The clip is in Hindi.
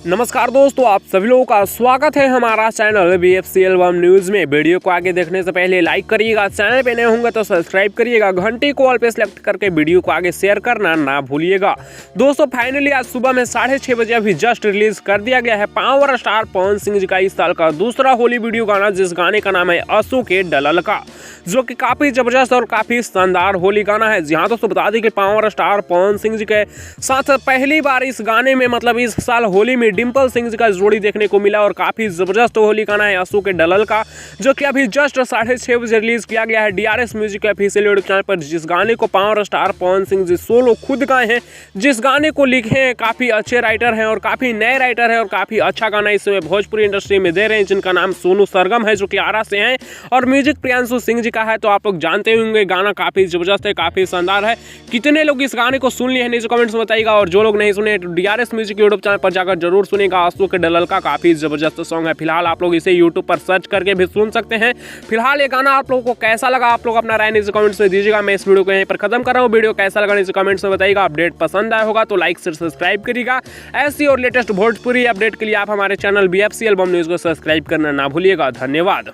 नमस्कार दोस्तों, आप सभी लोगों का स्वागत है हमारा चैनल BFC एल्बम न्यूज़ में। वीडियो को आगे देखने से पहले लाइक करिएगा, चैनल पे नए होंगे तो सब्सक्राइब करिएगा, घंटी को ऑल पे सेलेक्ट करके वीडियो को आगे शेयर करना ना भूलिएगा। दोस्तों फाइनली आज सुबह में 6:30 बजे अभी जस्ट रिलीज कर दिया गया है पावर स्टार पवन सिंह जी का इस साल का दूसरा होली वीडियो गाना, जिस गाने का नाम है असू के डलल का, जो कि काफ़ी ज़बरदस्त और काफ़ी शानदार होली गाना है। जी हाँ दोस्तों, बता दें कि पावर स्टार पवन सिंह जी के साथ पहली बार इस गाने में मतलब इस साल होली में डिम्पल सिंह जी का जोड़ी देखने को मिला और काफ़ी ज़बरदस्त होली गाना है असू के डलल का, जो कि अभी जस्ट 6:30 बजे रिलीज़ किया गया है DRS म्यूजिक के ऑफिशियल यूट्यूब चैनल पर। जिस गाने को power star Pawan Singh ji solo खुद गाए हैं, जिस गाने को लिखे हैं काफ़ी अच्छे राइटर हैं और काफ़ी नए राइटर हैं और काफ़ी अच्छा गाना इस समय भोजपुरी इंडस्ट्री में दे रहे हैं, जिनका नाम सोनू सरगम है, जो कि आरा से हैं, और म्यूजिक प्रियांशु सिंह जी का है। तो आप लोग जानते होंगे गाना काफ़ी ज़बरदस्त है, काफ़ी शानदार है। कितने लोग इस गाने को सुन लिए हैं नीचे कमेंट्स में बताइएगा, और जो लोग नहीं सुने तो DRS म्यूजिक यूट्यूब चैनल पर जाकर जरूर सुनेगा। असू के डलल का काफ़ी ज़बरदस्त सॉन्ग है। फिलहाल आप लोग इसे यूट्यूब पर सर्च करके भी सुन सकते हैं। फिलहाल ये गाना आप लोगों को कैसा लगा, आप लोग अपना राय नीचे कमेंट्स में दीजिएगा। मैं इस वीडियो को यहीं पर खत्म कर रहा हूँ। वीडियो कैसा लगा नीचे कमेंट्स में बताइएगा। अपडेट पसंद आया होगा तो लाइक से सब्सक्राइब करिएगा। ऐसी और लेटेस्ट भोजपुरी अपडेट के लिए आप हमारे चैनल BFC एल्बम न्यूज़ को सब्सक्राइब करना ना भूलिएगा। धन्यवाद।